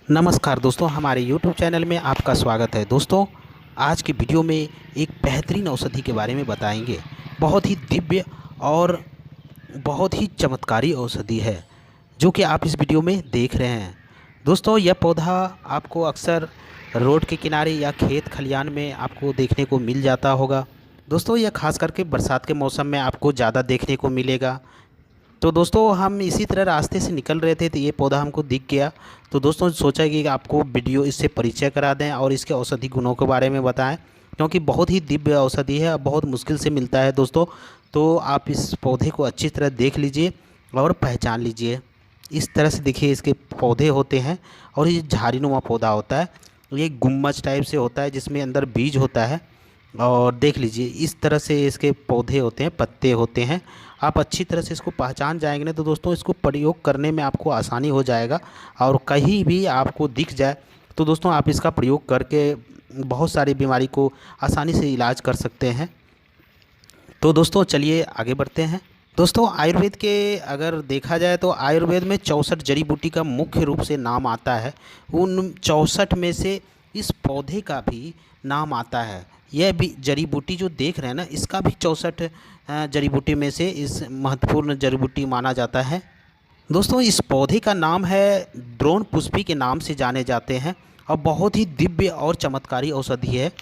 नमस्कार दोस्तों, हमारे YouTube चैनल में आपका स्वागत है। दोस्तों, आज की वीडियो में एक बेहतरीन औषधि के बारे में बताएंगे। बहुत ही दिव्य और बहुत ही चमत्कारी औषधि है जो कि आप इस वीडियो में देख रहे हैं। दोस्तों, यह पौधा आपको अक्सर रोड के किनारे या खेत खलियान में आपको देखने को मिल जाता होगा। दोस्तों, यह खास करके बरसात के मौसम में आपको ज़्यादा देखने को मिलेगा। तो दोस्तों, हम इसी तरह रास्ते से निकल रहे थे तो ये पौधा हमको दिख गया। तो दोस्तों, सोचा कि आपको वीडियो इससे परिचय करा दें और इसके औषधि गुणों के बारे में बताएं, क्योंकि बहुत ही दिव्य औषधि है और बहुत मुश्किल से मिलता है दोस्तों। तो आप इस पौधे को अच्छी तरह देख लीजिए और पहचान लीजिए। इस तरह से देखिए इसके पौधे होते हैं और ये झाड़ीनुमा पौधा होता है। ये गुम्बज टाइप से होता है जिसमें अंदर बीज होता है। और देख लीजिए इस तरह से इसके पौधे होते हैं, पत्ते होते हैं। आप अच्छी तरह से इसको पहचान जाएंगे ना तो दोस्तों इसको प्रयोग करने में आपको आसानी हो जाएगा। और कहीं भी आपको दिख जाए तो दोस्तों आप इसका प्रयोग करके बहुत सारी बीमारी को आसानी से इलाज कर सकते हैं। तो दोस्तों चलिए आगे बढ़ते हैं। दोस्तों, आयुर्वेद के अगर देखा जाए तो आयुर्वेद में 64 जड़ी बूटी का मुख्य रूप से नाम आता है। उन 64 में से इस पौधे का भी नाम आता है। यह भी जड़ी बूटी जो देख रहे हैं ना, इसका भी 64 जड़ी बूटी में से इस महत्वपूर्ण जड़ी बूटी माना जाता है। दोस्तों, इस पौधे का नाम है द्रोण पुष्पी के नाम से जाने जाते हैं और बहुत ही दिव्य और चमत्कारी औषधि है।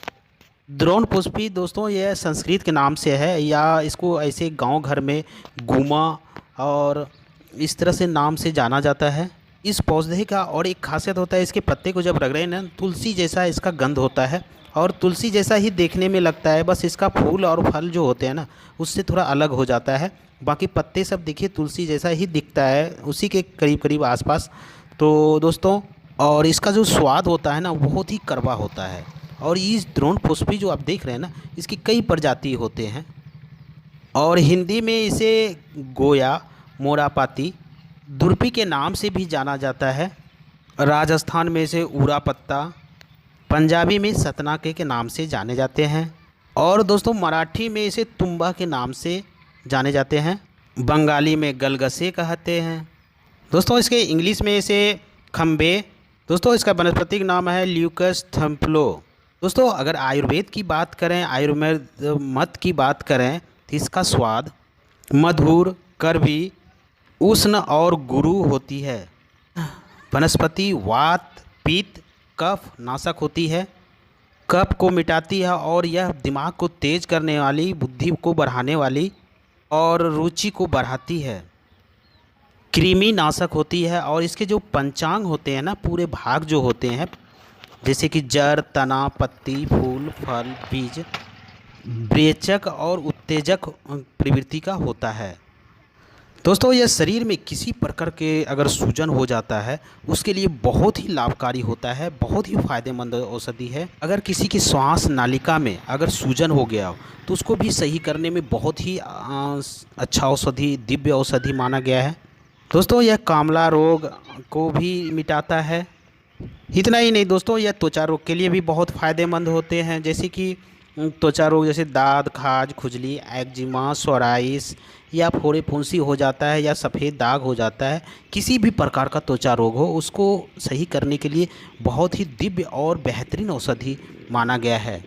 द्रोण पुष्पी दोस्तों यह संस्कृत के नाम से है, या इसको ऐसे गांव घर में गुमा और इस तरह से नाम से जाना जाता है। इस पौधे का और एक खासियत होता है, इसके पत्ते को जब रगड़ें ना, तुलसी जैसा इसका गंध होता है और तुलसी जैसा ही देखने में लगता है। बस इसका फूल और फल जो होते हैं ना, उससे थोड़ा अलग हो जाता है। बाकी पत्ते सब देखिए तुलसी जैसा ही दिखता है, उसी के करीब करीब आसपास। तो दोस्तों, और इसका जो स्वाद होता है ना, बहुत ही कड़वा होता है। और इस द्रोण पुष्पी जो आप देख रहे हैं ना, इसकी कई प्रजाति होते हैं और हिंदी में इसे गोया, मोरापाती, दुर्पी के नाम से भी जाना जाता है। राजस्थान में इसे उरा पत्ता, पंजाबी में सतनाके के नाम से जाने जाते हैं और दोस्तों मराठी में इसे तुम्बा के नाम से जाने जाते हैं। बंगाली में गलगसे कहते हैं। दोस्तों, इसके इंग्लिश में इसे खम्बे। दोस्तों, इसका वनस्पतिक नाम है ल्यूकस थम्पलो। दोस्तों, अगर आयुर्वेद की बात करें, आयुर्वेद मत की बात करें तो इसका स्वाद मधुर, कड़वी, उष्ण और गुरु होती है। वनस्पति वात, पित्त, कफ नाशक होती है, कफ को मिटाती है और यह दिमाग को तेज करने वाली, बुद्धि को बढ़ाने वाली और रुचि को बढ़ाती है। कृमि नाशक होती है और इसके जो पंचांग होते हैं ना, पूरे भाग जो होते हैं, जैसे कि जड़, तना, पत्ती, फूल, फल, बीज, रेचक और उत्तेजक प्रवृत्ति का होता है। दोस्तों, यह शरीर में किसी प्रकार के अगर सूजन हो जाता है उसके लिए बहुत ही लाभकारी होता है, बहुत ही फायदेमंद औषधि है। अगर किसी की श्वास नालिका में अगर सूजन हो गया हो तो उसको भी सही करने में बहुत ही अच्छा औषधि, दिव्य औषधि माना गया है। दोस्तों, यह कामला रोग को भी मिटाता है। इतना ही नहीं दोस्तों, यह त्वचा रोग के लिए भी बहुत फ़ायदेमंद होते हैं, जैसे कि त्वचा रोग जैसे दाद, खाज, खुजली, एक्जिमा, सोराइस या फोड़े फुंसी हो जाता है या सफ़ेद दाग हो जाता है। किसी भी प्रकार का त्वचा रोग हो उसको सही करने के लिए बहुत ही दिव्य और बेहतरीन औषधि माना गया है।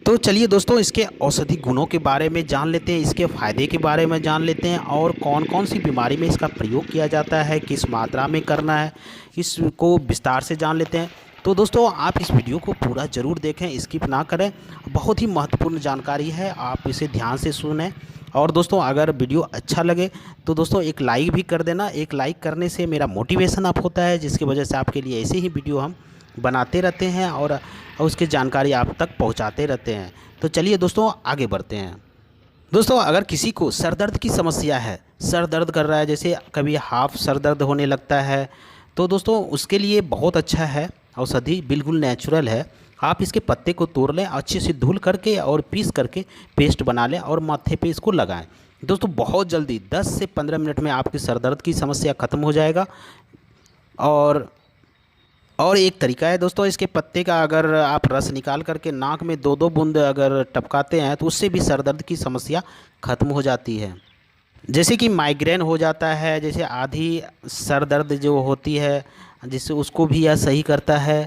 तो चलिए दोस्तों, इसके औषधि गुणों के बारे में जान लेते हैं, इसके फ़ायदे के बारे में जान लेते हैं और कौन कौन सी बीमारी में इसका प्रयोग किया जाता है, किस मात्रा में करना है, इसको विस्तार से जान लेते हैं। तो दोस्तों, आप इस वीडियो को पूरा ज़रूर देखें, स्किप ना करें। बहुत ही महत्वपूर्ण जानकारी है, आप इसे ध्यान से सुनें। और दोस्तों, अगर वीडियो अच्छा लगे तो दोस्तों एक लाइक भी कर देना। एक लाइक करने से मेरा मोटिवेशन अप होता है, जिसकी वजह से आपके लिए ऐसे ही वीडियो हम बनाते रहते हैं और उसकी जानकारी आप तक पहुंचाते रहते हैं। तो चलिए दोस्तों आगे बढ़ते हैं। दोस्तों, अगर किसी को सर दर्द की समस्या है, सर दर्द कर रहा है, जैसे कभी हाफ सर दर्द होने लगता है, तो दोस्तों उसके लिए बहुत अच्छा है औषधि, बिल्कुल नेचुरल है। आप इसके पत्ते को तोड़ लें, अच्छे से धुल करके और पीस करके पेस्ट बना लें और माथे पे इसको लगाएं। दोस्तों, बहुत जल्दी 10 से 15 मिनट में आपकी सर दर्द की समस्या ख़त्म हो जाएगा। और एक तरीका है दोस्तों, इसके पत्ते का अगर आप रस निकाल करके नाक में 2-2 बूंद अगर टपकाते हैं तो उससे भी सर दर्द की समस्या ख़त्म हो जाती है। जैसे कि माइग्रेन हो जाता है, जैसे आधी सर दर्द जो होती है, जिससे उसको भी यह सही करता है।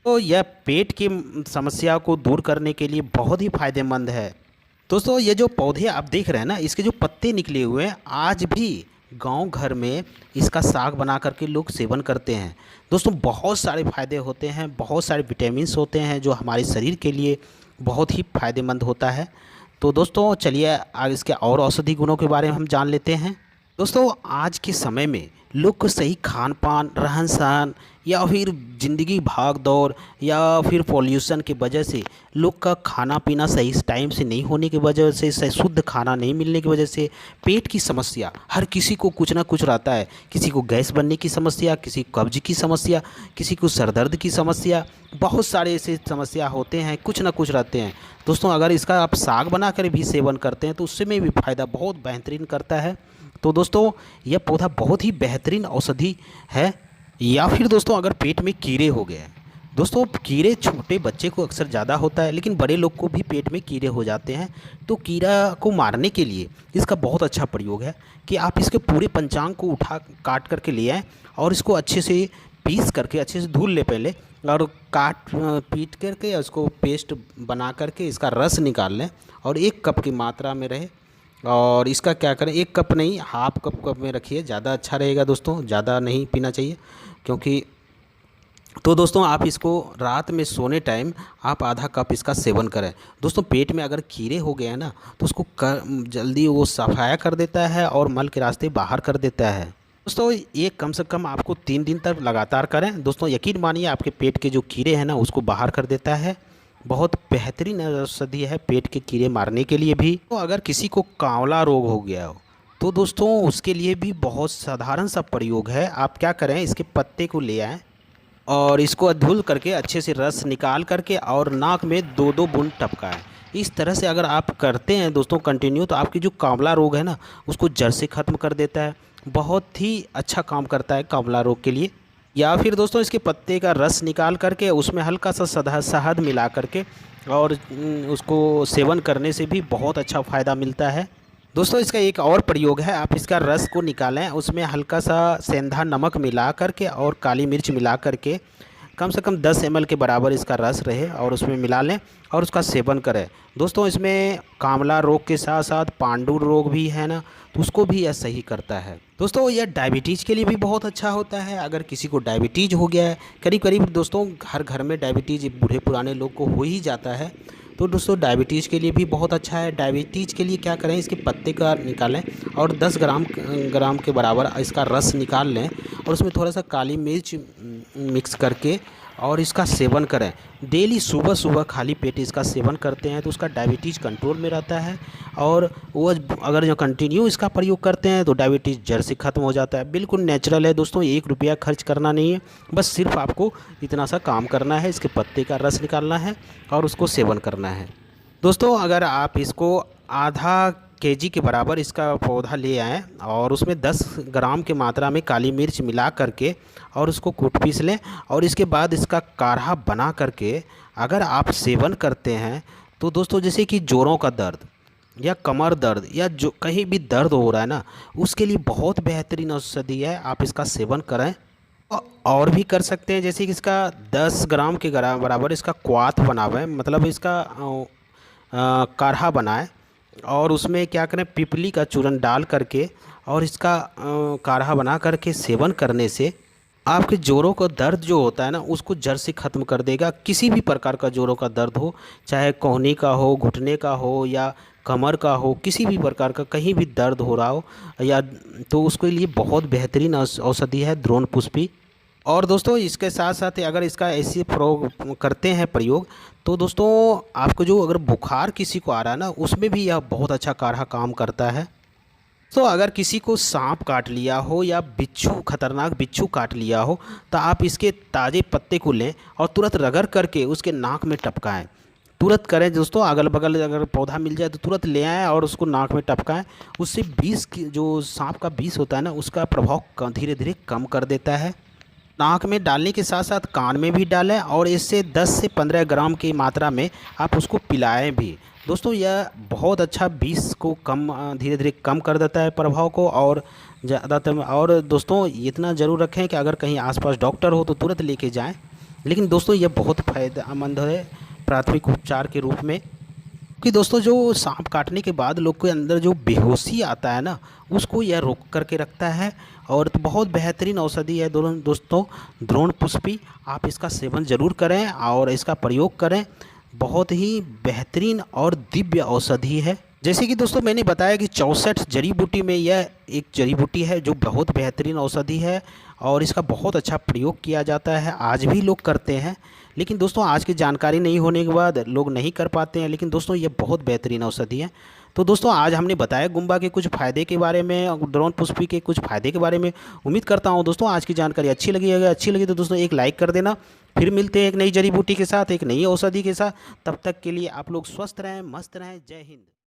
तो यह पेट की समस्या को दूर करने के लिए बहुत ही फायदेमंद है। दोस्तों ये जो पौधे आप देख रहे हैं ना, इसके जो पत्ते निकले हुए हैं, आज भी गांव घर में इसका साग बना करके लोग सेवन करते हैं। दोस्तों बहुत सारे फायदे होते हैं, बहुत सारे विटामिन्स होते हैं जो हमारे शरीर के लिए बहुत ही फायदेमंद होता है। तो दोस्तों चलिए आज इसके और औषधि गुणों के बारे में हम जान लेते हैं। दोस्तों आज के समय में लोग को सही खान पान, रहन सहन या फिर ज़िंदगी भाग दौड़ या फिर पॉल्यूशन की वजह से लोग का खाना पीना सही टाइम से नहीं होने की वजह से, सही शुद्ध खाना नहीं मिलने की वजह से पेट की समस्या हर किसी को कुछ ना कुछ रहता है। किसी को गैस बनने की समस्या, किसी को कब्ज की समस्या, किसी को सर दर्द की समस्या, बहुत सारे ऐसे समस्या होते हैं, कुछ ना कुछ रहते हैं। दोस्तों अगर इसका आप साग बना कर भी सेवन करते हैं तो उससे में भी फ़ायदा बहुत बेहतरीन करता है। तो दोस्तों यह पौधा बहुत ही बेहतरीन औषधि है। या फिर दोस्तों अगर पेट में कीड़े हो गए, दोस्तों कीड़े छोटे बच्चे को अक्सर ज़्यादा होता है, लेकिन बड़े लोग को भी पेट में कीड़े हो जाते हैं। तो कीड़ा को मारने के लिए इसका बहुत अच्छा प्रयोग है कि आप इसके पूरे पंचांग को उठा काट करके ले आएँ और इसको अच्छे से पीस करके अच्छे से धुल ले पहले, और काट पीट करके उसको पेस्ट बना करके इसका रस निकाल लें और 1 कप की मात्रा में रहे। और इसका क्या करें, 1 कप नहीं, हाफ कप में रखिए, ज़्यादा अच्छा रहेगा दोस्तों, ज़्यादा नहीं पीना चाहिए क्योंकि। तो दोस्तों आप इसको रात में सोने टाइम आप आधा कप इसका सेवन करें। दोस्तों पेट में अगर कीड़े हो गए हैं ना तो उसको जल्दी वो सफाया कर देता है और मल के रास्ते बाहर कर देता है। दोस्तों ये कम से कम आपको 3 दिन तक लगातार करें। दोस्तों यकीन मानिए आपके पेट के जो कीड़े हैं ना उसको बाहर कर देता है। बहुत बेहतरीन औषधि है पेट के कीड़े मारने के लिए भी। तो अगर किसी को कांवला रोग हो गया हो तो दोस्तों उसके लिए भी बहुत साधारण सा प्रयोग है। आप क्या करें, इसके पत्ते को ले आएँ और इसको धुल करके अच्छे से रस निकाल करके और नाक में 2-2 बूंद टपकाएं। इस तरह से अगर आप करते हैं दोस्तों कंटिन्यू, तो आपकी जो कांवला रोग है ना उसको जड़ से ख़त्म कर देता है। बहुत ही अच्छा काम करता है कांवला रोग के लिए। या फिर दोस्तों इसके पत्ते का रस निकाल करके उसमें हल्का सा शहद मिला करके और उसको सेवन करने से भी बहुत अच्छा फ़ायदा मिलता है। दोस्तों इसका एक और प्रयोग है, आप इसका रस को निकालें, उसमें हल्का सा सेंधा नमक मिला करके और काली मिर्च मिला करके कम से कम 10 ml के बराबर इसका रस रहे और उसमें मिला लें और उसका सेवन करें। दोस्तों इसमें कांवला रोग के साथ साथ पांडु रोग भी है ना, तो उसको भी यह सही करता है। दोस्तों यह डायबिटीज़ के लिए भी बहुत अच्छा होता है। अगर किसी को डायबिटीज़ हो गया है, करीब करीब दोस्तों हर घर में डायबिटीज़ बूढ़े पुराने लोग को हो ही जाता है, तो दोस्तों डायबिटीज़ के लिए भी बहुत अच्छा है। डायबिटीज़ के लिए क्या करें, इसके पत्ते का निकालें और 10 ग्राम के बराबर इसका रस निकाल लें और उसमें थोड़ा सा काली मिर्च मिक्स करके और इसका सेवन करें। डेली सुबह सुबह खाली पेट इसका सेवन करते हैं तो उसका डायबिटीज़ कंट्रोल में रहता है। और वो अगर जो कंटिन्यू इसका प्रयोग करते हैं तो डायबिटीज़ जड़ से ख़त्म हो जाता है। बिल्कुल नेचुरल है दोस्तों, 1 रुपया खर्च करना नहीं है, बस सिर्फ आपको इतना सा काम करना है, इसके पत्ते का रस निकालना है और उसको सेवन करना है। दोस्तों अगर आप इसको आधा केजी के बराबर इसका पौधा ले आएँ और उसमें 10 ग्राम की मात्रा में काली मिर्च मिला करके और उसको कूट पीस लें और इसके बाद इसका काढ़ा बना करके अगर आप सेवन करते हैं तो दोस्तों जैसे कि जोड़ों का दर्द या कमर दर्द या जो कहीं भी दर्द हो रहा है ना, उसके लिए बहुत बेहतरीन औषधि है। आप इसका सेवन करें और भी कर सकते हैं, जैसे कि इसका 10 ग्राम के बराबर इसका क्वाथ बनावें, मतलब इसका काढ़ा बनाएं और उसमें क्या करें, पिपली का चूरन डाल करके और इसका काढ़ा बना करके सेवन करने से आपके जोड़ों का दर्द जो होता है ना उसको जड़ से ख़त्म कर देगा। किसी भी प्रकार का जोड़ों का दर्द हो, चाहे कोहनी का हो, घुटने का हो या कमर का हो, किसी भी प्रकार का कहीं भी दर्द हो रहा हो या, तो उसके लिए बहुत बेहतरीन औषधि है द्रोण पुष्पी। और दोस्तों इसके साथ साथ अगर इसका ऐसे प्रयोग करते हैं प्रयोग, तो दोस्तों आपको जो अगर बुखार किसी को आ रहा है ना उसमें भी यह बहुत अच्छा काढ़ा काम करता है। तो अगर किसी को सांप काट लिया हो या बिच्छू, खतरनाक बिच्छू काट लिया हो, तो आप इसके ताज़े पत्ते को लें और तुरंत रगड़ करके उसके नाक में टपकाएं। तुरंत करें दोस्तों, अगल बगल अगर पौधा मिल जाए तो तुरंत ले आएँ और उसको नाक में टपकाएं। उससे विष, जो सांप का विष होता है ना, उसका प्रभाव धीरे धीरे कम कर देता है। नाक में डालने के साथ साथ कान में भी डालें और इससे 10 से 15 ग्राम की मात्रा में आप उसको पिलाएं भी। दोस्तों यह बहुत अच्छा विष को कम धीरे धीरे कम कर देता है प्रभाव को। और ज़्यादातर और दोस्तों इतना ज़रूर रखें कि अगर कहीं आसपास डॉक्टर हो तो तुरंत लेके जाएं। लेकिन दोस्तों यह बहुत फ़ायदेमंद है प्राथमिक उपचार के रूप में, कि दोस्तों जो सांप काटने के बाद लोग के अंदर जो बेहोशी आता है ना, उसको यह रोक करके रखता है। और तो बहुत बेहतरीन औषधि है दोस्तों द्रोण पुष्पी। आप इसका सेवन ज़रूर करें और इसका प्रयोग करें। बहुत ही बेहतरीन और दिव्य औषधि है। जैसे कि दोस्तों मैंने बताया कि 64 जड़ी बूटी में यह एक जड़ी बूटी है जो बहुत बेहतरीन औषधि है और इसका बहुत अच्छा प्रयोग किया जाता है, आज भी लोग करते हैं। लेकिन दोस्तों आज की जानकारी नहीं होने के बाद लोग नहीं कर पाते हैं। लेकिन दोस्तों ये बहुत बेहतरीन औषधि है। तो दोस्तों आज हमने बताया गुम्बा के कुछ फ़ायदे के बारे में और द्रोण पुष्पी के कुछ फ़ायदे के बारे में। उम्मीद करता हूँ दोस्तों आज की जानकारी अच्छी लगी। अगर अच्छी लगी तो दोस्तों एक लाइक कर देना। फिर मिलते हैं एक नई जड़ी बूटी के साथ, एक नई औषधि के साथ। तब तक के लिए आप लोग स्वस्थ रहें, मस्त रहें। जय हिंद।